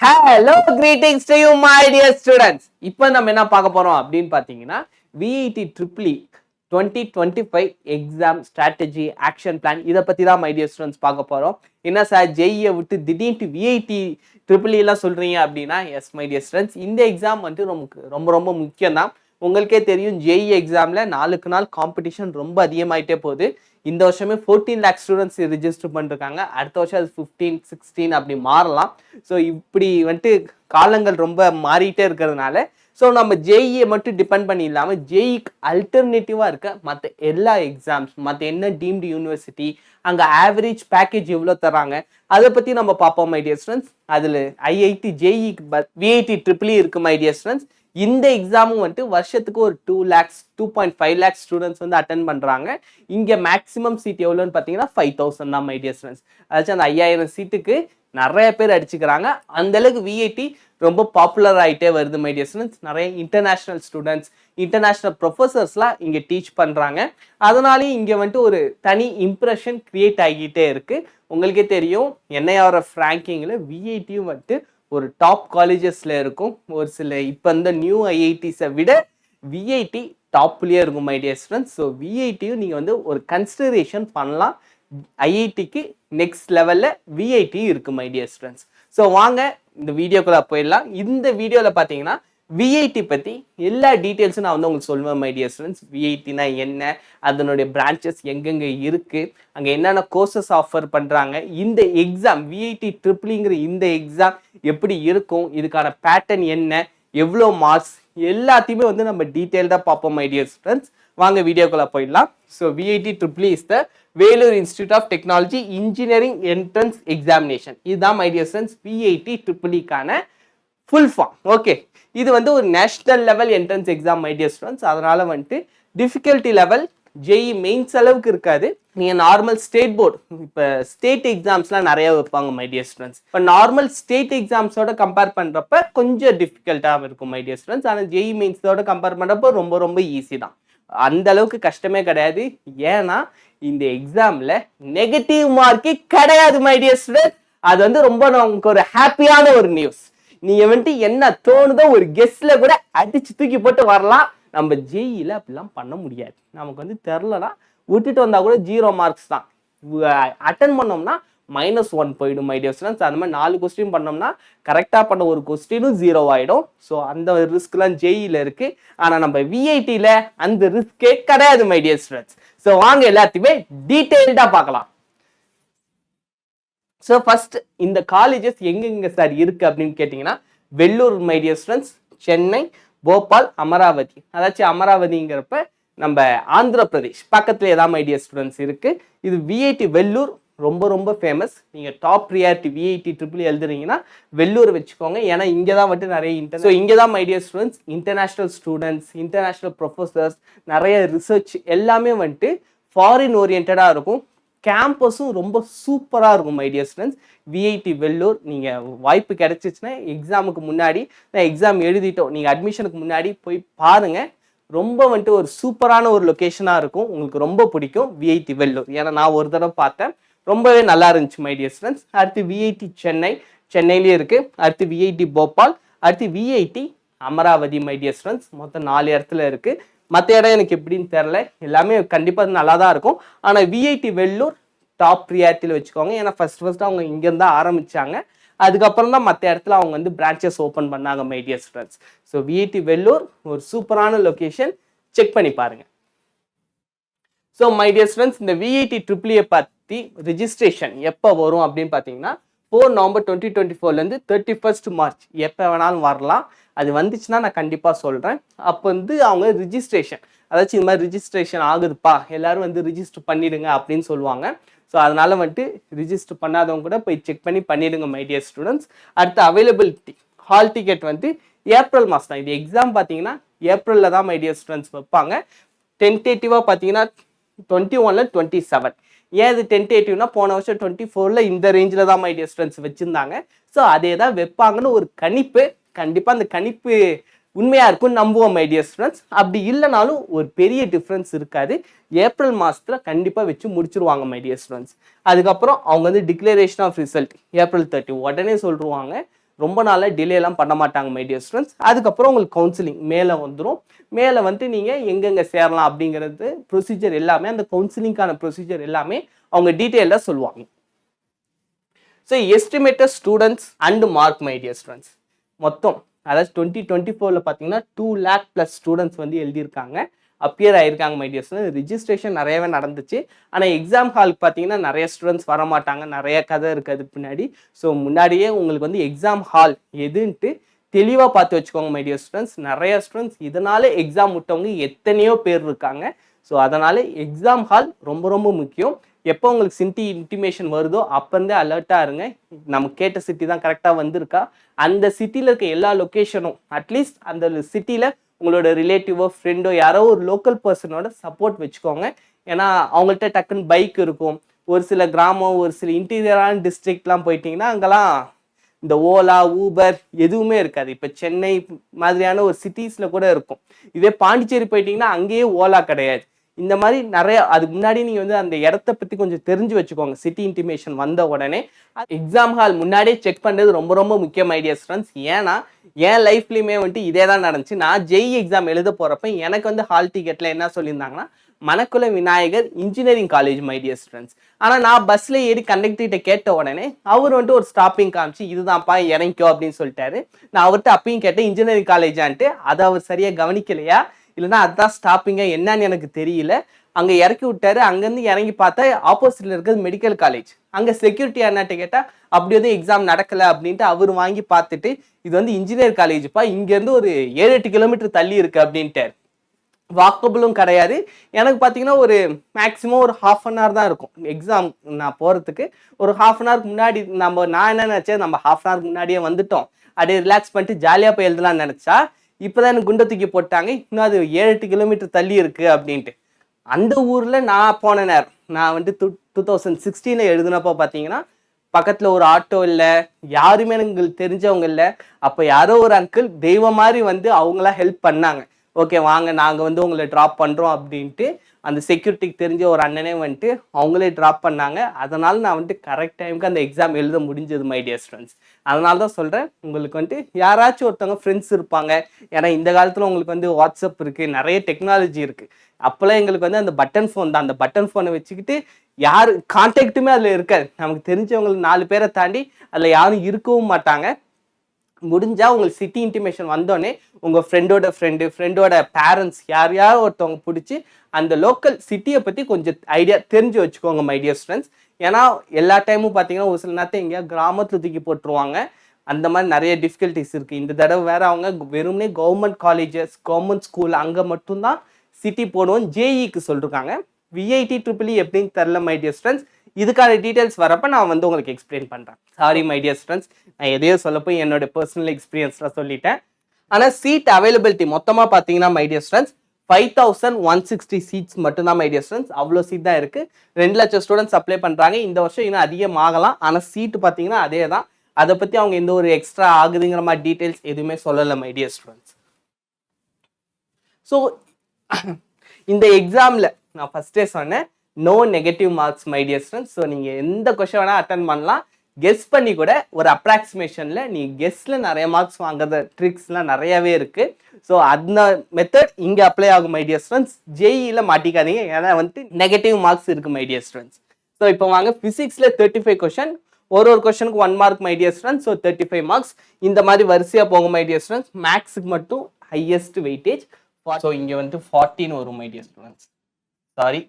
Hello, greetings to you, my dear students. இப்போ நம்ம என்ன பார்க்க போறோம் அப்படின்னு பார்த்தீங்கன்னா VET EEE 2025 exam strategy action plan இதை பற்றி தான் மை டியர் ஸ்டூடெண்ட்ஸ் பார்க்க போகிறோம். என்ன சார் ஜெய்யை விட்டு திடீர்னு VET EEE எல்லாம் சொல்கிறீங்க அப்படின்னா எஸ் மை டியர் ஸ்டூடெண்ட்ஸ், இந்த எக்ஸாம் வந்து ரொம்ப ரொம்ப முக்கியம் தான். உங்களுக்கே தெரியும் ஜெய் எக்ஸாமில் நாளுக்கு நாள் காம்படிஷன் ரொம்ப அதிகமாயிட்டே போகுது. இந்த வருஷமே 14 lakh ஸ்டூடெண்ட்ஸ் ரிஜிஸ்டர் பண்ணிருக்காங்க. அடுத்த வருஷம் அது 15, 16 அப்படி மாறலாம். ஸோ இப்படி வந்துட்டு காலங்கள் ரொம்ப மாறிட்டே இருக்கிறதுனால ஸோ நம்ம ஜேஇயை மட்டும் டிபெண்ட் பண்ணி இல்லாமல் ஜேஇக்கு அல்டர்னேட்டிவாக இருக்க மற்ற எல்லா எக்ஸாம்ஸ், மற்ற என்ன டீம்டு யூனிவர்சிட்டி, அங்கே ஆவரேஜ் பேக்கேஜ் எவ்வளோ தராங்க அதை பற்றி நம்ம பார்ப்போம் மை டியர் ஸ்டூடெண்ட்ஸ். அதில் ஐஐடி ஜேஇக்கு VET EEE இருக்கு மை டியர் ஸ்டூடெண்ட்ஸ். இந்த எக்ஸாமும் வந்துட்டு வருஷத்துக்கு ஒரு 2.5 lakhs ஸ்டூடெண்ட்ஸ் வந்து அட்டன் பண்ணுறாங்க. இங்கே மேக்ஸிமம் சீட் எவ்வளோன்னு பார்த்தீங்கன்னா 5,000 தான் மை டியர் ஸ்டூடெண்ட்ஸ். அதாச்சும் அந்த 5000 சீட்டுக்கு நிறைய பேர் அடிச்சுக்கிறாங்க. அந்தளவுக்கு VET ரொம்ப பாப்புலர் ஆகிட்டே வருது மை டியர் ஸ்டூடெண்ட்ஸ். நிறைய இன்டர்நேஷ்னல் ஸ்டூடெண்ட்ஸ், இன்டர்நேஷ்னல் ப்ரொஃபஸர்ஸ்லாம் இங்கே டீச் பண்ணுறாங்க. அதனாலேயும் இங்கே வந்துட்டு ஒரு தனி இம்ப்ரெஷன் கிரியேட் ஆகிட்டே இருக்குது. உங்களுக்கே தெரியும் NIRF ரேங்கிங்கில் VETயும் வந்துட்டு ஒரு டாப் காலேஜஸ்ல இருக்கும். ஒரு சில இப்போ இந்த நியூ ஐஐடிஸை விட VET டாப்லேயே இருக்கும் மை டியர் ஸ்டூடெண்ட்ஸ். ஸோ VETயும் நீங்கள் வந்து ஒரு கன்சிடரேஷன் பண்ணலாம். ஐஐடிக்கு நெக்ஸ்ட் லெவலில் VET இருக்கு மை டியர் ஸ்டூடெண்ட்ஸ். ஸோ வாங்க இந்த வீடியோக்குள்ளே போயிடலாம். இந்த வீடியோவில் பார்த்தீங்கன்னா VET பற்றி எல்லா டீட்டெயில்ஸும் நான் வந்து உங்களுக்கு சொல்லுவேன் மை டியர் ஸ்டூடெண்ட்ஸ். VETனா என்ன, அதனுடைய பிரான்ச்சஸ் எங்கெங்கே இருக்குது, அங்கே என்னென்ன கோர்சஸ் ஆஃபர் பண்ணுறாங்க, இந்த எக்ஸாம் VET EEEங்கிற இந்த எக்ஸாம் எப்படி இருக்கும், இதுக்கான பேட்டர்ன் என்ன, எவ்வளோ மார்க்ஸ், எல்லாத்தையுமே வந்து நம்ம டீட்டெயில்டாக பார்ப்போம் மை டியர் ஸ்டூடெண்ட்ஸ். வாங்க வீடியோக்குள்ளே போயிடலாம். So VET EEE is the Vellore institute of technology engineering entrance examination. இதுதான் மை டியர் ஸ்டூடெண்ட்ஸ் VET EEEக்கான ஃபுல் ஃபார்ம். ஓகே, இது வந்து ஒரு national level entrance exam my dear students. அதனால வந்துட்டு டிஃபிகல்ட்டி லெவல் ஜேஇ மெயின்ஸ் அளவுக்கு இருக்காது. நீங்கள் நார்மல் ஸ்டேட் போர்டு, இப்போ ஸ்டேட் எக்ஸாம்ஸ்லாம் நிறைய வைப்பாங்க மை டியர் ஸ்டூடெண்ட்ஸ். இப்போ நார்மல் ஸ்டேட் எக்ஸாம்ஸோட கம்பேர் பண்ணுறப்ப கொஞ்சம் டிஃபிகல்ட்டாக இருக்கும் மை டியர் ஸ்டூடெண்ட்ஸ். ஆனால் ஜேஇ மெயின்ஸோட கம்பேர் பண்ணுறப்போ ரொம்ப ரொம்ப ஈஸி தான். அந்த அளவுக்கு கஷ்டமே கிடையாது. ஏன்னா இந்த எக்ஸாமில் நெகட்டிவ் மார்க்கே கிடையாது மை டியர் ஸ்டூடெண்ட்ஸ். அது வந்து ரொம்ப நமக்கு ஒரு ஹாப்பியான ஒரு நியூஸ். நீங்க வந்துட்டு என்ன தோணுதோ ஒரு கெஸ்ட்ல கூட அடிச்சு தூக்கி போட்டு வரலாம். நம்ம ஜேஇல அப்படிலாம் பண்ண முடியாது. நமக்கு வந்து தெரிலனா விட்டுட்டு வந்தா கூட 0 மார்க்ஸ் தான். அட்டன் பண்ணோம்னா -1 போயிடும் மை டியர் ஸ்டூடெண்ட்ஸ். அந்த மாதிரி 4 கொஸ்டின் பண்ணோம்னா கரெக்டாக பண்ண ஒரு கொஸ்டினும் 0 ஆகிடும். ஸோ அந்த ரிஸ்க்லாம் ஜேஇல இருக்கு. ஆனால் நம்ம VITல அந்த ரிஸ்கே கிடையாது மை டியர் ஸ்டூடெண்ட்ஸ். ஸோ வாங்க எல்லாத்தையுமே டீட்டெயில்டாக பார்க்கலாம். ஸோ ஃபர்ஸ்ட் இந்த காலேஜஸ் எங்கெங்க சார் இருக்கு அப்படின்னு கேட்டிங்கன்னா Vellore my dear students, Chennai, Bhopal, Amaravati. அதாச்சும் அமராவதிங்கிறப்ப நம்ம ஆந்திர பிரதேஷ் பக்கத்துல ஏதாவது மை டியர் ஸ்டூடெண்ட்ஸ் இருக்கு. இது VIT வெள்ளூர் ரொம்ப ரொம்ப ஃபேமஸ். நீங்கள் டாப் ப்ரியாரிட்டி VIT EEE எழுதுறீங்கன்னா வெள்ளூர் வச்சுக்கோங்க. ஏன்னா இங்கே தான் வந்துட்டு நிறைய ஸோ இங்கே தான் my dear students international students, international professors, நிறைய ரிசர்ச் எல்லாமே வந்துட்டு ஃபாரின் ஓரியன்டாக இருக்கும். கேம்பஸும் ரொம்ப சூப்பராக இருக்கும் my dear students. VIT Vellore நீங்கள் வாய்ப்பு கிடைச்சிச்சுன்னா எக்ஸாமுக்கு முன்னாடி, நான் எக்ஸாம் எழுதிட்டோம், நீங்கள் அட்மிஷனுக்கு முன்னாடி போய் பாருங்கள். ரொம்ப வந்துட்டு ஒரு சூப்பரான ஒரு லொக்கேஷனாக இருக்கும். உங்களுக்கு ரொம்ப பிடிக்கும் VIT வெள்ளூர். ஏன்னா நான் ஒரு தடவை பார்த்தேன், ரொம்பவே நல்லா இருந்துச்சு மை டியர் ஸ்டூடெண்ட்ஸ். அடுத்து VIT சென்னை, சென்னையிலேயே இருக்குது. அடுத்து VIT போபால், அடுத்து VIT Amaravati my dear students. மொத்தம் 4 இடத்துல இருக்குது. மற்ற இடம் எனக்கு எப்படின்னு தெரில, எல்லாமே கண்டிப்பாக நல்லா தான் இருக்கும். ஆனால் VIT வெள்ளூர் டாப் ப்ரியாரிட்டியில் வச்சுக்கோங்க. ஏன்னா ஃபர்ஸ்ட் அவங்க இங்கேருந்து தான் ஆரம்பித்தாங்க. அதுக்கப்புறம் தான் மற்ற இடத்துல அவங்க வந்து பிரான்ச்சஸ் ஓப்பன் பண்ணாங்க my dear students. So VIT Vellore ஒரு சூப்பரான லொக்கேஷன், செக் பண்ணி பாருங்க. ஸோ மை டியர் ஸ்டூடெண்ட்ஸ், இந்த VIT EEE பற்றி ரிஜிஸ்ட்ரேஷன் எப்போ வரும் அப்படின்னு பார்த்தீங்கன்னா 4 நவம்பர் 2024 31 மார்ச் எப்போ வேணாலும் வரலாம். அது வந்துச்சுன்னா நான் கண்டிப்பாக சொல்கிறேன். அப்போ வந்து அவங்க ரிஜிஸ்ட்ரேஷன், அதாச்சும் இது மாதிரி ரிஜிஸ்ட்ரேஷன் ஆகுதுப்பா, எல்லாரும் வந்து ரிஜிஸ்டர் பண்ணிடுங்க அப்படின்னு சொல்லுவாங்க. ஸோ அதனால வந்துட்டு ரிஜிஸ்டர் பண்ணாதவங்க கூட போய் செக் பண்ணிடுங்க மை டியர் ஸ்டூடெண்ட்ஸ். அடுத்து அவைலபிலிட்டி ஹால் டிக்கெட் வந்து ஏப்ரல் மாதம் தான். இது எக்ஸாம் பார்த்தீங்கன்னா ஏப்ரலில் தான் மை டியர் ஸ்டூடெண்ட்ஸ் வைப்பாங்க. டென்டேட்டிவாக பார்த்தீங்கன்னா 21 27. ஏன் இது டென்டேட்டிவ்னா போன வருஷம் 24 இந்த ரேஞ்சில் தான் மை டியர் ஸ்டூடெண்ட்ஸ் வச்சுருந்தாங்க. ஸோ அதே தான் வைப்பாங்கன்னு ஒரு கணிப்பு. கண்டிப்பாக அந்த கணிப்பு உண்மையாக இருக்கும்னு நம்புவோம் மை டியர் ஸ்டூடெண்ட்ஸ். அப்படி இல்லைனாலும் ஒரு பெரிய டிஃப்ரென்ஸ் இருக்காது. ஏப்ரல் மாதத்தில் கண்டிப்பாக வச்சு முடிச்சிருவாங்க மை டியர் ஸ்டூடெண்ட்ஸ். அதுக்கப்புறம் அவங்க வந்து டிக்ளரேஷன் ஆஃப் ரிசல்ட் ஏப்ரல் 30 உடனே சொல்லிடுவாங்க. ரொம்ப நாளாக டிலேலாம் பண்ண மாட்டாங்க மை டியர் ஸ்டூடெண்ட்ஸ். அதுக்கப்புறம் உங்களுக்கு கவுன்சிலிங் மேலே வந்துடும். மேலே வந்து நீங்கள் எங்கெங்கே சேரலாம் அப்படிங்கிறது ப்ரொசீஜர் எல்லாமே, அந்த கவுன்சிலிங்கான ப்ரொசீஜர் எல்லாமே அவங்க டீட்டெயிலாக சொல்லுவாங்க. So estimated students and mark my dear students மொத்தம் அதாவது 2024 பார்த்தீங்கன்னா 2 lakh + ஸ்டூடெண்ட்ஸ் வந்து எழுதியிருக்காங்க, அப்பியர் ஆயிருக்காங்க மை டியர் ஸ்டூடெண்ட்ஸ். ரிஜிஸ்ட்ரேஷன் நிறையவே நடந்துச்சு. ஆனால் எக்ஸாம் ஹாலுக்கு பார்த்தீங்கன்னா நிறைய ஸ்டூடெண்ட்ஸ் வர மாட்டாங்க, நிறைய கதை இருக்குது அதுக்கு பின்னாடி. ஸோ முன்னாடியே உங்களுக்கு வந்து எக்ஸாம் ஹால் எதுன்ட்டு தெளிவாக பார்த்து வச்சுக்கோங்க மை டியர் ஸ்டூடெண்ட்ஸ். நிறைய ஸ்டூடெண்ட்ஸ் இதனால எக்ஸாம் விட்டவங்க எத்தனையோ பேர் இருக்காங்க. ஸோ அதனால எக்ஸாம் ஹால் ரொம்ப ரொம்ப முக்கியம். எப்போ உங்களுக்கு சிட்டி இன்டிமேஷன் வருதோ அப்போந்தே அலர்ட்டாக இருங்க. நம்ம கேட்ட சிட்டி தான் கரெக்டாக வந்திருக்கா, அந்த சிட்டியில் இருக்க எல்லா லொக்கேஷனும் அட்லீஸ்ட் அந்த சிட்டியில் உங்களோட ரிலேட்டிவோ ஃப்ரெண்டோ யாரோ ஒரு லோக்கல் பர்சனோட சப்போர்ட் வச்சுக்கோங்க. ஏன்னா அவங்கள்ட்ட டக்குன்னு பைக் இருக்கும். ஒரு சில கிராமம், ஒரு சில இன்டீரியரான டிஸ்ட்ரிக்ட்லாம் போயிட்டீங்கன்னா அங்கெல்லாம் இந்த ஓலா ஊபர் எதுவுமே இருக்காது. இப்போ சென்னை மாதிரியான ஒரு சிட்டிஸில் கூட இருக்கும். இதே பாண்டிச்சேரி போயிட்டீங்கன்னா அங்கேயே ஓலா கிடையாது. இந்த மாதிரி நிறைய அதுக்கு முன்னாடி நீங்கள் வந்து அந்த இடத்த பற்றி கொஞ்சம் தெரிஞ்சு வச்சுக்கோங்க. சிட்டி இன்டிமேஷன் வந்த உடனே எக்ஸாம் ஹால் முன்னாடியே செக் பண்ணுறது ரொம்ப ரொம்ப முக்கியம் ஐடியா ஸ்டூடெண்ட்ஸ். ஏன்னா என் லைஃப்லையுமே வந்துட்டு இதே தான் நடந்துச்சு. நான் ஜெய் எக்ஸாம் எழுத போகிறப்ப எனக்கு வந்து ஹால் டிக்கெட்டில் என்ன சொல்லியிருந்தாங்கன்னா Manakula Vinayagar engineering college my dear students. ஆனால் நான் பஸ்ஸில் ஏறி கண்டக்டர்கிட்ட கேட்ட உடனே அவர் வந்துட்டு ஒரு ஸ்டாப்பிங் காமிச்சு இதுதான்ப்பா இறங்கிக்கோ அப்படின்னு சொல்லிட்டாரு. நான் அவர்கிட்ட அப்பயும் கேட்டேன் இன்ஜினியரிங் காலேஜான்ட்டு. அதை அவர் சரியாக கவனிக்கலையா இல்லைன்னா அதுதான் ஸ்டாப்பிங்க என்னன்னு எனக்கு தெரியல. அங்கே இறக்கி விட்டாரு. அங்கேருந்து இறங்கி பார்த்தா ஆப்போசிட்ல இருக்கிறது மெடிக்கல் காலேஜ். அங்கே செக்யூரிட்டி என்னட்டு கேட்டால் அப்படி எதுவும் எக்ஸாம் நடக்கலை அப்படின்ட்டு அவர் வாங்கி பார்த்துட்டு இது வந்து இன்ஜினியர் காலேஜ்ப்பா, இங்கேருந்து ஒரு 7-8 கிலோமீட்டர் தள்ளி இருக்கு அப்படின்ட்டார். வாக்கபிளும் கிடையாது. எனக்கு பார்த்தீங்கன்னா ஒரு மேக்ஸிமம் ஒரு ½ அன் ஹவர் தான் இருக்கும் எக்ஸாம் நான் போகிறதுக்கு. ஒரு ½ அன் ஹவருக்கு முன்னாடி நான் என்ன நினச்சேன், நம்ம ½ அன் ஹவருக்கு முன்னாடியே வந்துட்டோம், அப்படியே ரிலாக்ஸ் பண்ணிட்டு ஜாலியாக போய் எழுதலாம்னு நினச்சா இப்போதான் எனக்கு குண்டை தூக்கி போட்டாங்க, இன்னும் அது 7-8 கிலோமீட்டர் தள்ளி இருக்கு அப்படின்ட்டு. அந்த ஊரில் நான் போன நேரம் நான் வந்து 2016 எழுதுனப்போ பார்த்தீங்கன்னா பக்கத்தில் ஒரு ஆட்டோ இல்லை, யாருமே எனக்கு தெரிஞ்சவங்க இல்லை. அப்போ யாரோ ஒரு அங்கிள் தெய்வம் மாதிரி வந்து அவங்களாம் ஹெல்ப் பண்ணாங்க. ஓகே வாங்க நாங்கள் வந்து உங்களை ட்ராப் பண்ணுறோம் அப்படின்ட்டு அந்த செக்யூரிட்டிக்கு தெரிஞ்ச ஒரு அண்ணனே வந்துட்டு அவங்களே ட்ராப் பண்ணாங்க. அதனால் நான் வந்துட்டு கரெக்ட் டைமுக்கு அந்த எக்ஸாம் எழுத முடிஞ்சது மை டியர் ஸ்டூடெண்ட்ஸ். அதனால தான் சொல்கிறேன், உங்களுக்கு வந்துட்டு யாராச்சும் ஒருத்தவங்க ஃப்ரெண்ட்ஸ் இருப்பாங்க. ஏன்னா இந்த காலத்தில் உங்களுக்கு வந்து வாட்ஸ்அப் இருக்குது, நிறைய டெக்னாலஜி இருக்குது. அப்போல்லாம் எங்களுக்கு வந்து அந்த பட்டன் ஃபோன் தான். அந்த பட்டன் ஃபோனை வச்சுக்கிட்டு யார் கான்டாக்டுமே அதில் இருக்காது. நமக்கு தெரிஞ்சவங்களுக்கு 4 பேரை தாண்டி அதில் யாரும் இருக்கவும் மாட்டாங்க. முடிஞ்சா உங்களுக்கு சிட்டி இன்டிமேஷன் வந்தோடனே உங்கள் ஃப்ரெண்டோட பேரண்ட்ஸ் யாரையாவது ஒருத்தவங்க பிடிச்சி அந்த லோக்கல் சிட்டியை பற்றி கொஞ்சம் ஐடியா தெரிஞ்சு வச்சுக்கோங்க மை டியர் ஸ்டூடெண்ட்ஸ். ஏன்னா எல்லா டைமும் பார்த்தீங்கன்னா ஒரு சில நேரத்தை எங்கேயா கிராமத்தில் தூக்கி போட்டுருவாங்க. அந்த மாதிரி நிறைய டிஃபிகல்ட்டிஸ் இருக்குது. இந்த தடவை வேறு அவங்க வெறும்னே கவர்மெண்ட் காலேஜஸ், கவர்மெண்ட் ஸ்கூல் அங்கே மட்டும்தான் சிட்டி போடுவோம் ஜேஇக்கு சொல்லிருக்காங்க. விஐடி ட்ரிபிள் எப்படின்னு தெரில மை டியர் ஸ்டூடெண்ட்ஸ். இதுக்கான டீட்டெயில்ஸ் வரப்போ நான் வந்து உங்களுக்கு எக்ஸ்பிளைன் பண்ணுறேன். சாரி மை டியர் ஸ்டூடெண்ட்ஸ், நான் எதையோ சொல்லப்போ என்னோட பர்சனல் எக்ஸ்பீரியன்ஸ்லாம் சொல்லிட்டேன். ஆனால் சீட் அவைலபிலிட்டி மொத்தமாக பார்த்தீங்கன்னா மை டியர் ஸ்டூடெண்ட்ஸ் 5160 சீட்ஸ் மட்டும்தான் மை டியர் ஸ்டூடெண்ட்ஸ். அவ்வளோ சீட் தான் இருக்குது. 2 லட்சம் ஸ்டூடெண்ட்ஸ் அப்ளை பண்ணுறாங்க. இந்த வருஷம் இன்னும் அதிகமாகலாம். ஆனால் சீட்டு பார்த்தீங்கன்னா அதே தான். அதை பற்றி அவங்க எந்த ஒரு எக்ஸ்ட்ரா ஆகுதுங்கிற மாதிரி டீட்டெயில்ஸ் எதுவுமே சொல்லலை மை டியர் ஸ்டூடெண்ட்ஸ். ஸோ இந்த எக்ஸாமில் நான் ஃபஸ்ட்டே சொன்னேன் no negative marks my dear students. So நீங்கள் எந்த கொஸ்டின் வேணால் அட்டன் பண்ணலாம். கெஸ் பண்ணி கூட ஒரு அப்ராக்சிமேஷனில் நீங்கள் கெஸ்ஸில் நிறைய மார்க்ஸ் வாங்குற ட்ரிக்ஸ்லாம் நிறையாவே இருக்குது. ஸோ அந்த மெத்தட் இங்கே அப்ளை ஆகும் மை டியர் ஸ்டூடெண்ட்ஸ். ஜேஇயில் மாட்டிக்காதீங்க, ஏன்னா வந்துட்டு நெகட்டிவ் மார்க்ஸ் இருக்குது மை டியர் ஸ்டூடெண்ட்ஸ். ஸோ இப்போ வாங்க ஃபிசிக்ஸில் 35 கொஸ்டின், ஒரு கொஸ்டினுக்கு 1 mark my dear students. So 35 marks இந்த மாதிரி வரிசையாக போகும் மை டியர் ஸ்டூடெண்ட்ஸ். மேக்ஸுக்கு மட்டும் ஹையஸ்ட் வெயிட்டேஜ். ஸோ இங்கே வந்துட்டு 14 வரும் my dear students. Sorry,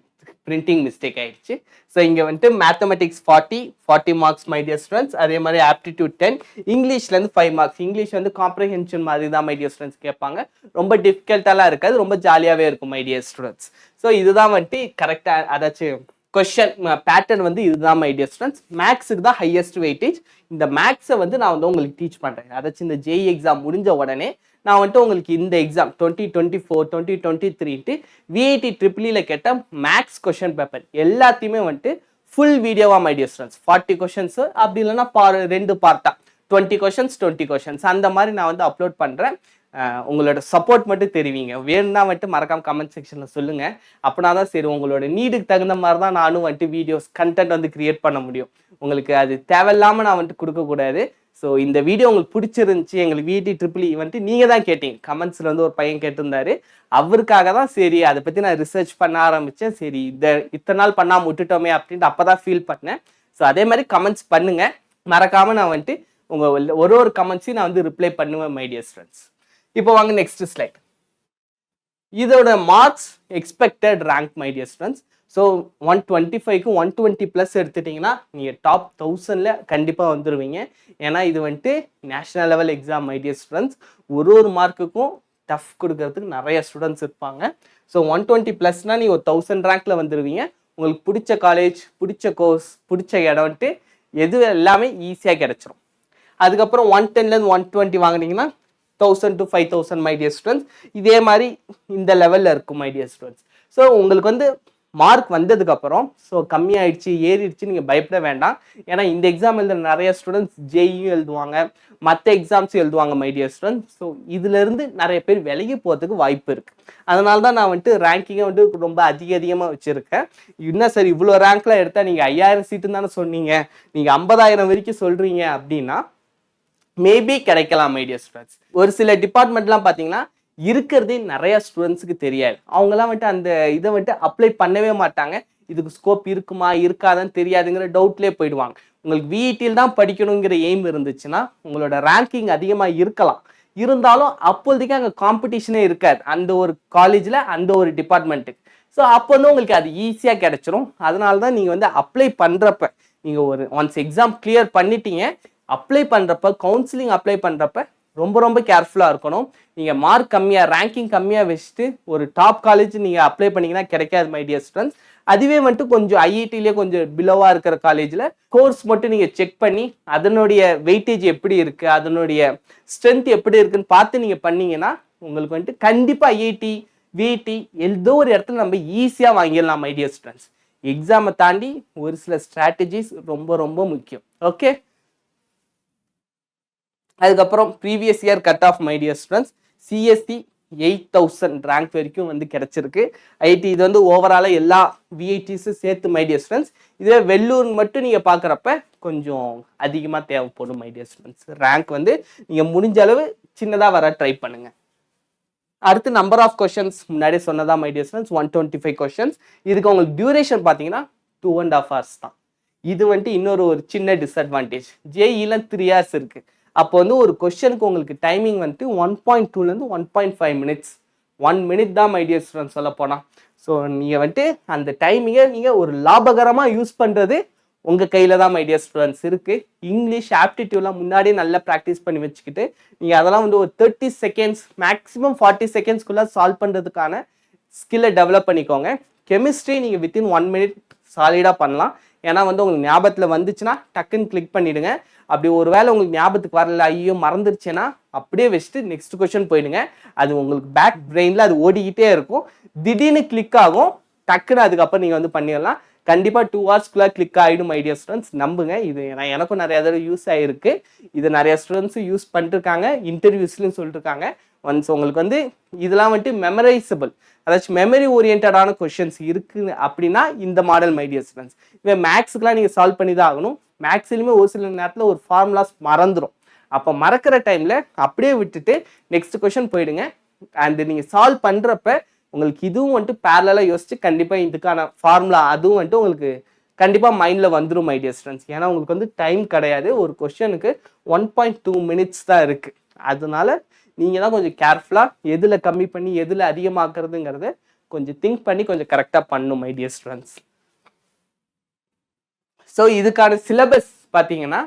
printing mistake ஆயிடுச்சு. ஸோ இங்கே வந்துட்டு mathematics 40 marks my dear students. அதே மாதிரி ஆப்டிடியூட் 10, இங்கிலீஷ்லேருந்து 5 மார்க்ஸ். இங்கிலீஷ் வந்து காம்ப்ரிஹென்ஷன் மாதிரி தான் மை டியர் ஸ்டூடெண்ட்ஸ் கேட்பாங்க. ரொம்ப டிஃபிகல்ட்டாலாம் இருக்காது, ரொம்ப ஜாலியாகவே இருக்கும் மை டியர் ஸ்டூடெண்ட்ஸ். ஸோ இதுதான் வந்துட்டு கரெக்டாக அதாச்சும் கொஸ்டின் பேட்டர்ன் வந்து இதுதான் மை டியர் ஸ்டூடெண்ட்ஸ். மேக்ஸுக்கு தான் ஹையஸ்ட் வெயிட்டேஜ். இந்த மேக்ஸை வந்து நான் வந்து உங்களுக்கு டீச் பண்ணுறேன். அதாச்சும் இந்த ஜேஇ எக்ஸாம் முடிஞ்ச உடனே நான் வந்துட்டு உங்களுக்கு இந்த எக்ஸாம் 2024 2023 விஐடி ட்ரிபிளியில் கேட்ட மேக்ஸ் கொஷின் பேப்பர் எல்லாத்தையுமே வந்துட்டு ஃபுல் வீடியோவா மை டியர் ஸ்டூடெண்ட்ஸ். 40 கொஷின்ஸ் அப்படி இல்லைன்னா 2 பார்ட்டா 20 கொஷின்ஸ் அந்த மாதிரி நான் வந்து அப்லோட் பண்ணுறேன். உங்களோட சப்போர்ட் மட்டும் தெரிவிங்க. வேணும்னா வந்துட்டு மறக்காம கமெண்ட் செக்ஷனில் சொல்லுங்கள். அப்படின்னா தான் சரி உங்களோட நீடுக்கு தகுந்த மாதிரி தான் நானும் வந்துட்டு வீடியோஸ் கண்டென்ட் வந்து கிரியேட் பண்ண முடியும். உங்களுக்கு அது தேவையில்லாமல் நான் வந்துட்டு கொடுக்கக்கூடாது. ஸோ இந்த வீடியோ உங்களுக்கு பிடிச்சிருந்துச்சி, எங்களுக்கு விஐடி ட்ரிபிள் வந்துட்டு நீங்கள் தான் கேட்டீங்க, கமெண்ட்ஸில் வந்து ஒரு பையன் கேட்டிருந்தாரு. அவருக்காக தான் சரி அதை பற்றி நான் ரிசர்ச் பண்ண ஆரம்பித்தேன். சரி இத்தனை நாள் பண்ணாமல் விட்டுட்டோமே அப்படின்ட்டு அப்போ தான் ஃபீல் பண்ணேன். ஸோ அதே மாதிரி கமெண்ட்ஸ் பண்ணுங்கள், மறக்காமல் நான் வந்துட்டு உங்கள் ஒரு கமெண்ட்ஸையும் நான் வந்து ரிப்ளை பண்ணுவேன் மை டியர் ஸ்டூடெண்ட்ஸ். இப்போ வாங்க நெக்ஸ்ட் ஸ்லைட். இதோட marks expected rank my dear students. So 125க்கு 120+ எடுத்துட்டிங்கன்னா நீங்கள் டாப் 1000ல் கண்டிப்பாக வந்துடுவீங்க. ஏன்னா இது வந்துட்டு national level exam my dear students. ஒரு மார்க்குக்கும் டஃப் கொடுக்கறதுக்கு நிறைய ஸ்டூடெண்ட்ஸ் இருப்பாங்க. ஸோ 120+னா நீங்கள் ஒரு 1000 ரேங்க்ல வந்துடுவீங்க. உங்களுக்கு பிடிச்ச காலேஜ், பிடிச்ச கோர்ஸ், பிடிச்ச இடம்ட்டு எது எல்லாமே ஈஸியாக கிடைச்சிரும். அதுக்கப்புறம் 110லேருந்து 120 வாங்கினீங்கன்னா 1000 to 5000 மை டியர் ஸ்டூடெண்ட்ஸ். இதே மாதிரி இந்த லெவலில் இருக்கும் மை டியர் ஸ்டூடெண்ட்ஸ். ஸோ உங்களுக்கு வந்து மார்க் வந்ததுக்கப்புறம் ஸோ கம்மியாயிடுச்சு ஏறிடுச்சு நீங்கள் பயப்பட வேண்டாம். ஏன்னா இந்த எக்ஸாம் எழுதுற நிறைய ஸ்டூடெண்ட்ஸ் ஜேஇயும் எழுதுவாங்க, மற்ற எக்ஸாம்ஸும் எழுதுவாங்க மை டியர் ஸ்டூடெண்ட்ஸ். ஸோ இதுலேருந்து நிறைய பேர் விலகி போகிறதுக்கு வாய்ப்பு இருக்குது. அதனால தான் நான் வந்துட்டு ரேங்கிங்கை வந்துட்டு ரொம்ப அதிகமாக வச்சுருக்கேன். இன்னும் சரி இவ்வளோ ரேங்க்லாம் எடுத்தால் நீங்கள் 5000 சீட்டுன்னு தானே சொன்னீங்க, நீங்கள் 50000 வரைக்கும் சொல்கிறீங்க அப்படின்னா மேபி கிடைக்கலாம் மை டியர் ஸ்டூடெண்ட்ஸ். ஒரு சில டிபார்ட்மெண்ட்லாம் பார்த்தீங்கன்னா இருக்கிறதே நிறைய ஸ்டூடெண்ட்ஸுக்கு தெரியாது. அவங்களாம் வந்துட்டு அந்த இதை வந்துட்டு அப்ளை பண்ணவே மாட்டாங்க. இதுக்கு ஸ்கோப் இருக்குமா இருக்காதான்னு தெரியாதுங்கிற டவுட்லேயே போயிடுவாங்க. உங்களுக்கு விஇடியில் தான் படிக்கணுங்கிற எய்ம் இருந்துச்சுன்னா உங்களோட ரேங்கிங் அதிகமாக இருக்கலாம், இருந்தாலும் அப்போதைக்கு அங்கே காம்படிஷனே இருக்காது அந்த ஒரு காலேஜில் அந்த ஒரு டிபார்ட்மெண்ட்டுக்கு. ஸோ அப்போ வந்து உங்களுக்கு அது ஈஸியாக கிடைச்சிரும். அதனால தான் நீங்கள் வந்து அப்ளை பண்ணுறப்ப நீங்கள் ஒரு ஒன்ஸ் எக்ஸாம் கிளியர் பண்ணிட்டீங்க, அப்ளை பண்ணுறப்ப கவுன்சிலிங் அப்ளை பண்ணுறப்ப ரொம்ப கேர்ஃபுல்லாக இருக்கணும். நீங்கள் மார்க் கம்மியாக ரேங்கிங் கம்மியாக வச்சுட்டு ஒரு டாப் காலேஜ் நீங்கள் அப்ளை பண்ணிங்கன்னா கிடைக்காது மை டியர் ஸ்டூடெண்ட்ஸ். அதுவே வந்துட்டு கொஞ்சம் ஐஐடிலேயே கொஞ்சம் பிலோவாக இருக்கிற காலேஜில் கோர்ஸ் மட்டும் நீங்கள் செக் பண்ணி அதனுடைய வெயிட்டேஜ் எப்படி இருக்குது, அதனுடைய ஸ்ட்ரென்த் எப்படி இருக்குன்னு பார்த்து நீங்கள் பண்ணீங்கன்னா உங்களுக்கு வந்துட்டு கண்டிப்பாக ஐஐடி விஐடி ஏதோ ஒரு இடத்துல நம்ம ஈஸியாக வாங்கிடலாம் மை டியர் ஸ்டூடெண்ட்ஸ். எக்ஸாமை தாண்டி ஒரு சில ஸ்ட்ராட்டஜிஸ் ரொம்ப முக்கியம். ஓகே, அதுக்கப்புறம் previous year cut off my dear students. CSC 8000 rank வரைக்கும் வந்து கிடைச்சிருக்கு. ஐடி இது வந்து ஓவராலாக எல்லா விஐடிஸும் சேர்த்து மை டியர் ஸ்டூடெண்ட்ஸ். இதுவே வெள்ளூர் மட்டும் நீங்கள் பார்க்குறப்ப கொஞ்சம் அதிகமாக தேவைப்படும் மை டியர் ஸ்டூடெண்ட்ஸ். ரேங்க் வந்து நீங்கள் முடிஞ்ச அளவு சின்னதாக வர ட்ரை பண்ணுங்க. அடுத்து நம்பர் ஆஃப் கொஷன்ஸ் முன்னாடியே சொன்னதா மை டியர் ஸ்டூடெண்ட்ஸ் 125 கொஷன்ஸ். இதுக்கு உங்களுக்கு டியூரேஷன் பார்த்தீங்கன்னா 2.5 hours தான். இது வந்துட்டு இன்னொரு சின்ன டிஸ்அட்வான்டேஜ். ஜேஇல 3 hours இருக்குது. அப்போ வந்து ஒரு கொஸ்டனுக்கு உங்களுக்கு டைமிங் வந்துட்டு 1.2லேருந்து 1.5 minutes, 1 minute தான் மை டியர் ஸ்டூடெண்ட்ஸ் சொல்ல போனால். ஸோ நீங்கள் வந்துட்டு அந்த டைமிங்கை நீங்கள் ஒரு லாபகரமாக யூஸ் பண்ணுறது உங்கள் கையில் தான் மை டியர் ஸ்டூடெண்ட்ஸ் இருக்குது. இங்கிலீஷ் ஆப்டிடியூட்லாம் முன்னாடியே நல்லா ப்ராக்டிஸ் பண்ணி வச்சுக்கிட்டு நீங்கள் அதெல்லாம் வந்து ஒரு 30 seconds மேக்ஸிமம் 40 secondsக்குள்ளே சால்வ் பண்ணுறதுக்கான ஸ்கில்லை டெவலப் பண்ணிக்கோங்க. கெமிஸ்ட்ரி நீங்கள் வித்தின் 1 minute சாலிடாக பண்ணலாம். ஏன்னா வந்து உங்களுக்கு ஞாபகத்தில் வந்துச்சுன்னா டக்குன்னு கிளிக் பண்ணிவிடுங்க. அப்படி ஒரு வேளை உங்களுக்கு ஞாபகத்துக்கு வரல, ஐயோ மறந்துருச்சுன்னா அப்படியே வச்சுட்டு நெக்ஸ்ட் கொஸ்டின் போயிடுங்க. அது உங்களுக்கு பேக் பிரெயினில் அது ஓடிக்கிட்டே இருக்கும். திடீர்னு கிளிக் ஆகும், டக்குன்னு அதுக்கப்புறம் நீங்கள் வந்து பண்ணிடலாம். கண்டிப்பாக 2 hours கிளிக் ஆகிடும் மை டியர் ஸ்டூடெண்ட்ஸ். நம்புங்க, இது எனக்கும் நிறைய தடவை யூஸ் ஆகிருக்கு. இது நிறைய ஸ்டூடெண்ட்ஸும் யூஸ் பண்ணிருக்காங்க, இன்டர்வியூஸ்லையும் சொல்லிட்டுருக்காங்க. ஒன்ஸ் உங்களுக்கு வந்து இதெல்லாம் வந்துட்டு மெமரைசபிள், அதாச்சும் மெமரி ஓரியன்டான கொஷின்ஸ் இருக்குது அப்படின்னா இந்த மாடல் மை டியர் ஸ்டூடெண்ட்ஸ். இப்போ மேக்ஸுக்கெலாம் நீங்கள் சால்வ் பண்ணி தான் ஆகணும். மேக்ஸ்லையுமே ஒரு சில நேரத்தில் ஒரு ஃபார்முலாஸ் மறந்துடும். அப்போ மறக்கிற டைமில் அப்படியே விட்டுட்டு நெக்ஸ்ட் கொஷின் போயிடுங்க. அண்ட் நீங்கள் சால்வ் பண்ணுறப்ப உங்களுக்கு இதுவும் வந்துட்டு பேரலாக யோசிச்சு கண்டிப்பாக இதுக்கான ஃபார்முலா அதுவும் வந்துட்டு உங்களுக்கு கண்டிப்பாக மைண்டில் வந்துடும் மை டியர் ஸ்டூடெண்ட்ஸ். ஏன்னா உங்களுக்கு வந்து டைம் கிடையாது, ஒரு கொஸ்டினுக்கு 1.2 minutes தான் இருக்குது. அதனால நீங்கள் தான் கொஞ்சம் கேர்ஃபுல்லாக எதில் கம்மி பண்ணி எதில் அதிகமாக்குறதுங்கிறத கொஞ்சம் திங்க் பண்ணி கொஞ்சம் கரெக்டாக பண்ணணும் மை டியர் ஸ்டூடெண்ட்ஸ். ஸோ இதுக்கான சிலபஸ் பார்த்தீங்கன்னா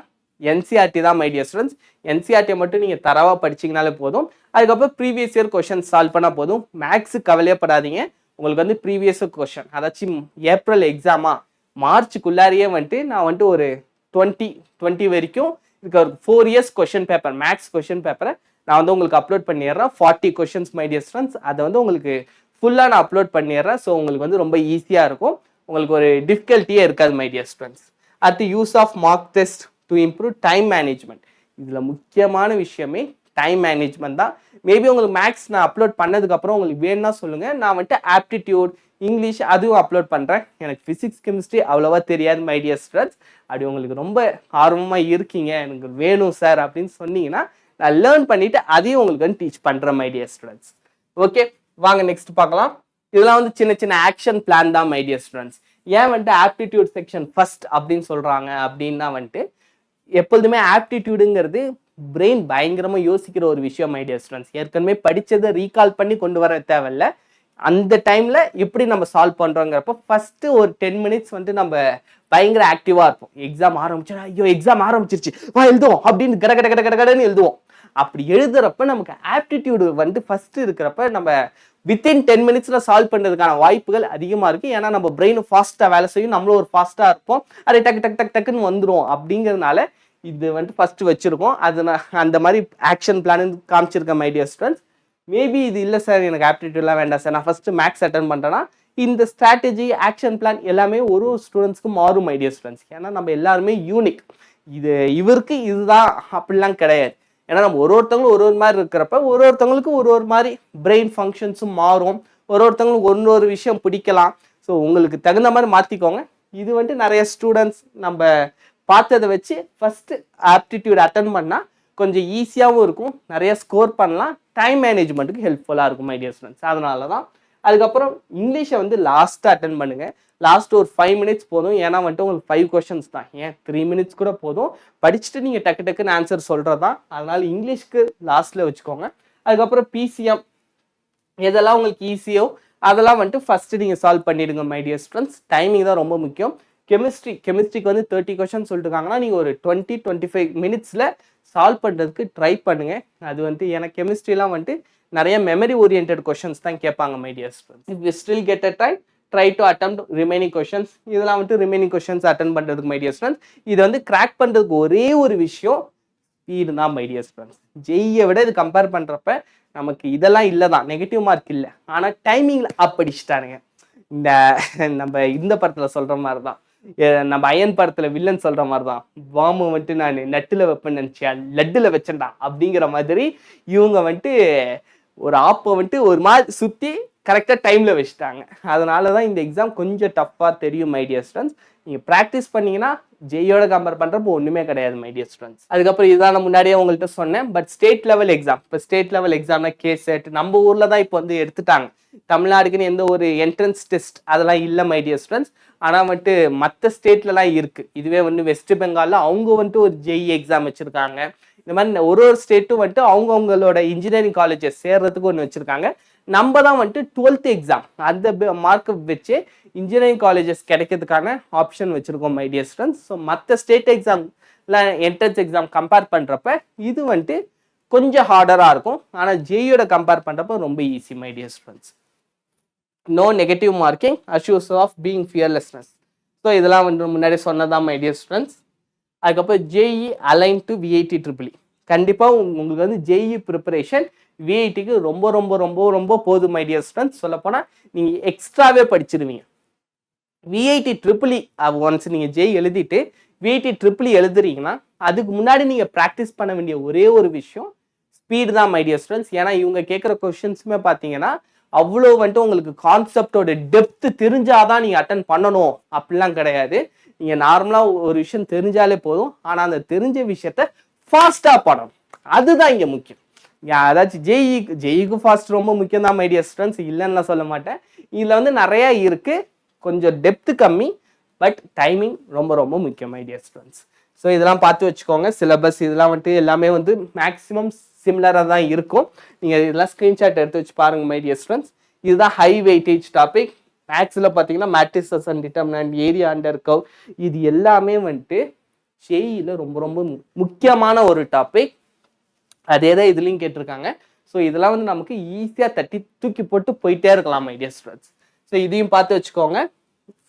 என்சிஆர்டி தான் மை டியர் ஸ்டூடெண்ட்ஸ். என்சிஆர்டியை மட்டும் நீங்கள் தரவாக படிச்சிங்கனாலே போதும். அதுக்கப்புறம் ப்ரீவியஸ் இயர் கொஷின் சால்வ் பண்ணால் போதும். மேக்ஸு கவலையப்படாதீங்க, உங்களுக்கு வந்து ப்ரீவியஸ் கொஷின் அதாச்சும் ஏப்ரல் எக்ஸாமா மார்ச்சுக்குள்ளாரியே வந்துட்டு நான் வந்துட்டு ஒரு 2020 வரைக்கும் இதுக்கு ஒரு 4 years கொஷின் பேப்பர் மேக்ஸ் கொஷின் பேப்பரை நான் வந்து உங்களுக்கு அப்லோட் பண்ணிடுறேன். 40 questions மை டியர் ஸ்டூடெண்ட்ஸ். அதை வந்து உங்களுக்கு ஃபுல்லாக நான் அப்லோட் பண்ணிடுறேன். ஸோ உங்களுக்கு வந்து ரொம்ப ஈஸியாக இருக்கும், உங்களுக்கு ஒரு டிஃபிகல்ட்டியே இருக்காது மை டியர் ஸ்டூடெண்ட்ஸ். அடுத்து use of mock test to improve time management. இதில் முக்கியமான விஷயமே டைம் மேனேஜ்மெண்ட் தான். மேபி உங்களுக்கு மேக்ஸ் நான் அப்லோட் பண்ணதுக்கப்புறம் உங்களுக்கு வேணும்னா சொல்லுங்கள், நான் வந்துட்டு ஆப்டிடியூட் இங்கிலீஷ் அதுவும் அப்லோட் பண்ணுறேன். எனக்கு ஃபிசிக்ஸ் கெமிஸ்ட்ரி அவ்வளோவா தெரியாது மை டியர் ஸ்டூடெண்ட்ஸ். அப்படி உங்களுக்கு ரொம்ப ஆர்வமாக இருக்கீங்க, எனக்கு வேணும் சார் அப்படின்னு சொன்னீங்கன்னா நான் லேர்ன் பண்ணிவிட்டு அதையும் உங்களுக்கு வந்து டீச் பண்ணுறேன் மை டியர் ஸ்டூடெண்ட்ஸ். ஓகே, வாங்க நெக்ஸ்ட் பார்க்கலாம். இதெல்லாம் வந்து சின்ன சின்ன ஆக்ஷன் பிளான் தான் மை டியர் ஸ்டூடெண்ட்ஸ். ஏன் வந்துட்டு ஆப்டிடியூட் செக்ஷன் ஃபர்ஸ்ட் அப்படின்னு சொல்கிறாங்க அப்படின்னா வந்துட்டு எப்பொழுதுமே ஆப்டிடியூடுங்கிறது பிரெயின் பயங்கரமாக யோசிக்கிற ஒரு விஷயம் மை டியர் ஸ்டூடெண்ட்ஸ். ஏற்கனவே படித்ததை ரீகால் பண்ணி கொண்டு வர தேவையில்ல. அந்த டைமில் எப்படி நம்ம சால்வ் பண்ணுறோங்கிறப்ப ஃபஸ்ட்டு ஒரு 10 மினிட்ஸ் வந்து நம்ம பயங்கர ஆக்டிவாக இருப்போம். எக்ஸாம் ஆரம்பிச்சா ஐயோ எக்ஸாம் ஆரம்பிச்சிருச்சு வா எழுதுவோம் அப்படின்னு கடன்னு எழுதுவோம். அப்படி எழுதுறப்ப நமக்கு ஆப்டிடியூடு வந்து ஃபஸ்ட்டு இருக்கிறப்ப நம்ம வித்தின் 10 மினிட்ஸில் சால்வ் பண்ணுறதுக்கான வாய்ப்புகள் அதிகமாக இருக்குது. ஏன்னா நம்ம பிரெயினும் ஃபாஸ்ட்டாக வேலை செய்யும், நம்மளும் ஒரு ஃபாஸ்ட்டாக இருப்போம், அது டக்குன்னு வந்துடும். அப்படிங்கிறதுனால இது வந்துட்டு ஃபஸ்ட்டு வச்சுருக்கோம். அது நான் அந்த மாதிரி ஆக்ஷன் பிளான் காமிச்சிருக்கேன் மை டியர் ஸ்டூடெண்ட்ஸ். மேபி இது இல்லை சார் எனக்கு ஆப்டிடியூட்லாம் வேண்டாம் சார், நான் ஃபஸ்ட்டு மேக்ஸ் அட்டன் பண்ணுறேன்னா இந்த ஸ்ட்ராட்டஜி ஆக்ஷன் பிளான் எல்லாமே ஒரு ஸ்டூடெண்ட்ஸ்க்கு மாறும் மை டியர் ஸ்டூடெண்ட்ஸ். ஏன்னா நம்ம எல்லாருமே யூனிக். இது இவருக்கு இதுதான் அப்படிலாம் கிடையாது. ஏன்னா நம்ம ஒருத்தவங்களும் ஒரு மாதிரி இருக்கிறப்ப ஒருத்தவங்களுக்கு ஒரு மாதிரி பிரெயின் ஃபங்க்ஷன்ஸும் மாறும். ஒருத்தவங்களுக்கு ஒரு விஷயம் பிடிக்கலாம். ஸோ உங்களுக்கு தகுந்த மாதிரி மாற்றிக்கோங்க. இது வந்துட்டு நிறைய ஸ்டூடெண்ட்ஸ் நம்ம பார்த்ததை வச்சு ஃபஸ்ட்டு ஆப்டிடியூட் அட்டன் பண்ணால் கொஞ்சம் ஈஸியாகவும் இருக்கும், நிறைய ஸ்கோர் பண்ணலாம், டைம் மேனேஜ்மெண்ட்டுக்கு ஹெல்ப்ஃபுல்லாக இருக்கும் மை டியர் ஸ்டூடெண்ட்ஸ். அதனால தான் அதுக்கப்புறம் இங்கிலீஷை வந்து லாஸ்ட்டாக அட்டன் பண்ணுங்கள். லாஸ்ட் ஒரு 5 மினிட்ஸ் போதும். ஏன்னா வந்துட்டு உங்களுக்கு 5 கொஷின்ஸ் தான், ஏன் 3 மினிட்ஸ் கூட போதும். படிச்சுட்டு நீங்கள் டக்குன்னு ஆன்சர் சொல்கிறது தான். அதனால் இங்கிலீஷ்க்கு லாஸ்ட்டில் வச்சுக்கோங்க. அதுக்கப்புறம் பிசிஎம் எதெல்லாம் உங்களுக்கு ஈஸியோ அதெல்லாம் வந்துட்டு ஃபஸ்ட்டு நீங்கள் சால்வ் பண்ணிவிடுங்க மை டியர் ஸ்டூடெண்ட்ஸ். டைமிங் தான் ரொம்ப முக்கியம். கெமிஸ்ட்ரிக்கு வந்து 30 கொஷின் சொல்லிட்டுருக்காங்கன்னா நீங்கள் ஒரு 20-25 மினிட்ஸில் சால்வ் பண்ணுறதுக்கு ட்ரை பண்ணுங்கள். அது வந்துட்டு எனக்கு கெமிஸ்ட்ரிலாம் வந்துட்டு நிறைய மெமரி ஓரியன்ட் கொஷின்ஸ் தான் கேட்பாங்க my dear students. If you still get a time try to attempt remaining questions. இதெல்லாம் வந்துட்டு ரிமைனிங் கொஷின்ஸ் அட்டன் பண்ணுறதுக்கு மை டியர் ஸ்டூடெண்ட்ஸ். இது வந்து கிராக் பண்ணுறதுக்கு ஒரே ஒரு விஷயம் ஸ்பீடு தான் மை டியர் ஸ்டூடெண்ட்ஸ். ஜெய்யை விட இது கம்பேர் பண்ணுறப்ப நமக்கு இதெல்லாம் இல்லை தான், நெகட்டிவ் மார்க் இல்லை. ஆனால் டைமிங்கில் அப்படிச்சிட்டானுங்க. நம்ம இந்த படத்தில் சொல்கிற மாதிரி தான், நம்ம அயன் படத்தில் வில்லன் சொல்கிற மாதிரி தான், பாம்பு வந்துட்டு நான் நட்டில் வைப்பேன்னு நினச்சேன் லட்டில் வச்சேன்டா அப்படிங்கிற மாதிரி இவங்க வந்துட்டு ஒரு ஆப்பை வந்துட்டு ஒரு மாதிரி சுற்றி கரெக்டாக டைமில் வச்சுட்டாங்க. அதனால தான் இந்த எக்ஸாம் கொஞ்சம் டஃப்பாக தெரியும் மை டியர் ஸ்டூடெண்ட்ஸ். நீங்கள் ப்ராக்டிஸ் பண்ணிங்கன்னா ஜெயோட கம்பேர் பண்ணுறப்போ ஒன்றுமே கிடையாது மை டியர் ஸ்டூடெண்ட்ஸ். அதுக்கப்புறம் இதுதான் நான் முன்னாடியே உங்கள்கிட்ட சொன்னேன். பட் ஸ்டேட் லெவல் எக்ஸாம், இப்போ ஸ்டேட் லெவல் எக்ஸாம்னா கேசெட் நம்ம ஊரில் தான் இப்போ வந்து எடுத்துட்டாங்க. தமிழ்நாடுக்குன்னு எந்த ஒரு என்ட்ரன்ஸ் டெஸ்ட் அதெல்லாம் இல்லை மை டியர் ஸ்டூடெண்ட்ஸ். ஆனால் வந்துட்டு மற்ற ஸ்டேட்லலாம் இருக்குது. இதுவே வந்து வெஸ்ட் பெங்காலில் அவங்க வந்துட்டு ஒரு ஜெய் எக்ஸாம் வச்சுருக்காங்க. இந்த மாதிரி ஒரு ஸ்டேட்டும் வந்துட்டு அவங்கவுங்களோட இன்ஜினியரிங் காலேஜஸ் சேர்றதுக்கு ஒன்று வச்சுருக்காங்க. நம்ம தான் வந்துட்டு 12th எக்ஸாம் அந்த மார்க்கை வச்சு இன்ஜினியரிங் காலேஜஸ் கிடைக்கிறதுக்கான ஆப்ஷன் வச்சுருக்கோம் மை டியர் ஸ்டூடெண்ட்ஸ். ஸோ மற்ற ஸ்டேட் எக்ஸாம்ல என்ட்ரன்ஸ் எக்ஸாம் கம்பேர் பண்ணுறப்ப இது வந்துட்டு கொஞ்சம் ஹார்டராக இருக்கும். ஆனால் ஜெயோட கம்பேர் பண்ணுறப்ப ரொம்ப easy my dear students. No negative marking, அஷ்யூஸ் ஆஃப் பீயிங் ஃபியர்லெஸ்னஸ். ஸோ இதெல்லாம் வந்து முன்னாடி சொன்னதான் மை டியர் ஸ்டூடெண்ட்ஸ். அதுக்கப்புறம் JEE align to VIT triple. கண்டிப்பாக உங்களுக்கு வந்து ஜேஇ ப்ரிப்பரேஷன் விஐடிக்கு ரொம்ப ரொம்ப ரொம்ப ரொம்ப போதும் மை டியர் ஸ்டூடெண்ட்ஸ். சொல்லப்போனால் நீங்கள் எக்ஸ்ட்ராவே படிச்சிருவீங்க. விஐடி ட்ரிபிள் ஒன்ஸ் நீங்கள் ஜெய் எழுதிட்டு விஐடி ட்ரிபிள் எழுதுறீங்கன்னா அதுக்கு முன்னாடி நீங்கள் ப்ராக்டிஸ் பண்ண வேண்டிய ஒரே ஒரு விஷயம் ஸ்பீடு தான் மை டியர் ஸ்டூடெண்ட்ஸ். ஏன்னா இவங்க கேட்குற கொஷின்ஸுமே பார்த்தீங்கன்னா அவ்வளோ வந்துட்டு உங்களுக்கு கான்செப்டோட டெப்த்து தெரிஞ்சாதான் நீங்கள் அட்டன் பண்ணணும் அப்படிலாம் கிடையாது. நீங்கள் நார்மலாக ஒரு விஷயம் தெரிஞ்சாலே போதும். ஆனால் அந்த தெரிஞ்ச விஷயத்த ஃபாஸ்ட்டாக பண்ணணும், அதுதான் இங்கே முக்கியம். அதாச்சும் ஜெய்க்கு ஃபாஸ்ட் ரொம்ப முக்கியம் தான் மை டியர் ஸ்டூடெண்ட்ஸ், இல்லைன்னு சொல்ல மாட்டேன். இதில் வந்து நிறையா இருக்குது, கொஞ்சம் டெப்த்து கம்மி, பட் டைமிங் ரொம்ப ரொம்ப முக்கியம் மை டியர் ஸ்டூடெண்ட்ஸ். ஸோ இதெல்லாம் பார்த்து வச்சுக்கோங்க. சிலபஸ் இதெல்லாம் வந்துட்டு எல்லாமே வந்து மேக்ஸிமம் சிமிலராக தான் இருக்கும். நீங்கள் இதெல்லாம் ஸ்க்ரீன்ஷாட் எடுத்து வச்சு பாருங்கள் மை டியர் ஸ்டூடெண்ட்ஸ். இதுதான் ஹை வெயிட்டேஜ் டாபிக். மேக்ஸில் பார்த்தீங்கன்னா matrices and determinant, area under curve, இது எல்லாமே வந்துட்டு ஜேஇல ரொம்ப ரொம்ப முக்கியமான ஒரு டாபிக். அதே தான் இதுலேயும் கேட்டிருக்காங்க. ஸோ இதெல்லாம் வந்து நமக்கு ஈஸியாக தட்டி தூக்கி போட்டு போயிட்டே இருக்கலாம் மை டியர் ஸ்டூடெண்ட்ஸ். ஸோ இதையும் பார்த்து வச்சுக்கோங்க.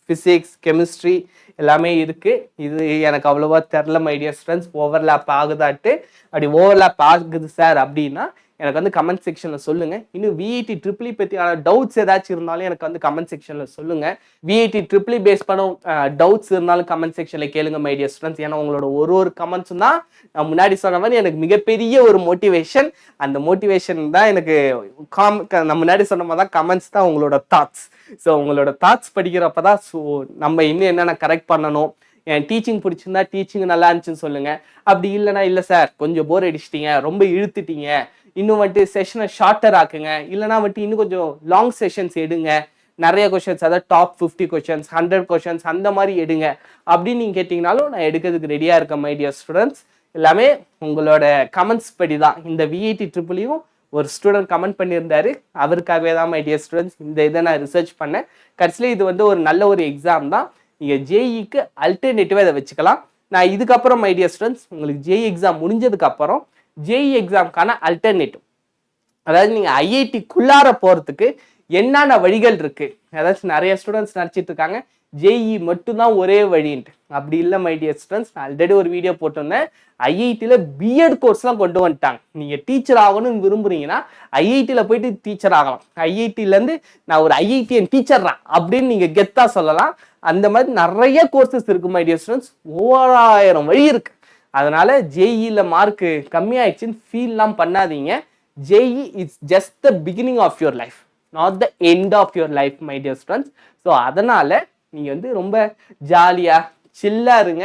ஃபிசிக்ஸ், கெமிஸ்ட்ரி எல்லாமே இருக்குது. இது எனக்கு அவ்வளோவா தெரில மை டியர் ஸ்டூடெண்ட்ஸ், ஓவர்லேப் ஆகுதாட்டு. அப்படி ஓவர்லேப் ஆகுது சார் அப்படின்னா எனக்கு வந்து கமெண்ட் செக்ஷனில் சொல்லுங்கள். இன்னும் விஐடி ட்ரிபிள் பற்றியான டவுட்ஸ் ஏதாச்சும் இருந்தாலும் எனக்கு வந்து கமெண்ட் செக்ஷனில் சொல்லுங்கள். விஐடி ட்ரிபிள் பேஸ் பண்ண டவுட்ஸ் இருந்தாலும் கமெண்ட் செக்ஷனில் கேளுங்க மை டியர் ஸ்டூடெண்ட்ஸ். ஏன்னா உங்களோட ஒரு கமெண்ட்ஸும் தான் நான் முன்னாடி சொன்ன மாதிரி எனக்கு மிகப்பெரிய ஒரு மோட்டிவேஷன். அந்த மோட்டிவேஷன் தான் எனக்கு நான் முன்னாடி சொன்ன மாதிரி தான் கமெண்ட்ஸ் தான் உங்களோட தாட்ஸ். ஸோ உங்களோட தாட்ஸ் படிக்கிறப்ப தான் ஸோ நம்ம இன்னும் என்னென்ன கரெக்ட் பண்ணணும். என் டீச்சிங் பிடிச்சிருந்தா டீச்சிங் நல்லா இருந்துச்சுன்னு சொல்லுங்க. அப்படி இல்லைனா இல்லை சார் கொஞ்சம் போர் அடிச்சிட்டீங்க, ரொம்ப இழுத்துட்டீங்க, இன்னும் வந்துட்டு செஷனை ஷார்ட்டர் ஆக்குங்க, இல்லைனா வந்துட்டு இன்னும் கொஞ்சம் லாங் செஷன்ஸ் எடுங்க, நிறைய கொஷின்ஸ், அதாவது டாப் 50 கொஷின்ஸ் 100 கொஷின்ஸ் அந்த மாதிரி எடுங்க அப்படின்னு நீங்கள் கேட்டிங்கனாலும் நான் எடுக்கிறதுக்கு ரெடியாக இருக்கேன் மை டியர் ஸ்டூடெண்ட்ஸ். எல்லாமே உங்களோட கமெண்ட்ஸ் படி தான். இந்த விஐடி ட்ரிபிளையும் ஒரு ஸ்டூடெண்ட் கமெண்ட் பண்ணியிருந்தாரு, அவருக்காகவே தான் மை டியர் ஸ்டூடெண்ட்ஸ் இந்த இதை நான் ரிசர்ச் பண்ணேன். கடைசியில் இது வந்து ஒரு நல்ல ஒரு எக்ஸாம் தான். நீங்கள் ஜேஇக்கு அல்டர்னேட்டிவாக இதை வச்சுக்கலாம். நான் இதுக்கப்புறம் மை டியர் ஸ்டூடெண்ட்ஸ் உங்களுக்கு ஜேஇ எக்ஸாம் முடிஞ்சதுக்கப்புறம் ஜேஇ எக்ஸாமுக்கான அல்டர்னேட்டிவ், அதாவது நீங்கள் ஐஐடிக்குள்ளார போகிறதுக்கு என்னென்ன வழிகள் இருக்குது. அதாச்சும் நிறைய ஸ்டூடெண்ட்ஸ் நினச்சிட்டு இருக்காங்க ஜேஇ மட்டும்தான் ஒரே வழின்ட்டு. அப்படி இல்லை மை டியர் ஸ்டூடெண்ட்ஸ், நான் ஆல்ரெடி ஒரு வீடியோ போட்டிருந்தேன். ஐஐடியில் பிஎட் கோர்ஸ்லாம் கொண்டு வந்துட்டாங்க. நீங்கள் டீச்சர் ஆகணும்னு விரும்புறீங்கன்னா ஐஐடியில் போயிட்டு டீச்சர் ஆகலாம். ஐஐடியிலேருந்து நான் ஒரு ஐஐடிஎன் டீச்சர்ரா அப்படின்னு நீங்கள் கெத்தாக சொல்லலாம். அந்த மாதிரி நிறைய கோர்சஸ் இருக்கு மை டியர் ஸ்டூடெண்ட்ஸ், 1000 வழி இருக்கு. அதனால ஜேஇல மார்க்கு கம்மியாயிடுச்சுன்னு ஃபீல்லாம் பண்ணாதீங்க. JEE it's just the beginning of your life, not the end of your life my dear students. So அதனால நீங்கள் வந்து ரொம்ப ஜாலியாக சில்லாக இருங்க.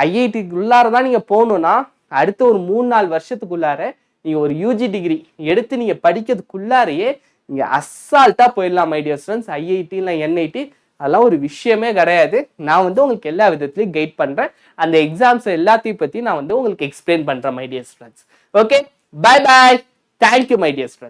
ஐஐடிக்குள்ளார தான் நீங்கள் போகணுன்னா அடுத்த ஒரு 3-4 வருஷத்துக்குள்ளார நீங்கள் ஒரு யூஜி டிகிரி எடுத்து நீங்கள் படிக்கிறதுக்குள்ளாரையே நீங்கள் அசால்ட்டாக போயிடலாம் மை டியர் ஸ்டூடெண்ட்ஸ். ஐஐடி இல்லை என்ஐடி அதெல்லாம் ஒரு விஷயமே கிடையாது. நான் வந்து உங்களுக்கு எல்லா விதத்துலையும் கைட் பண்ணுறேன். அந்த எக்ஸாம்ஸ் எல்லாத்தையும் பற்றி நான் வந்து உங்களுக்கு எக்ஸ்பிளைன் பண்ணுறேன் my dear students. Okay, bye bye, thank you my dear students.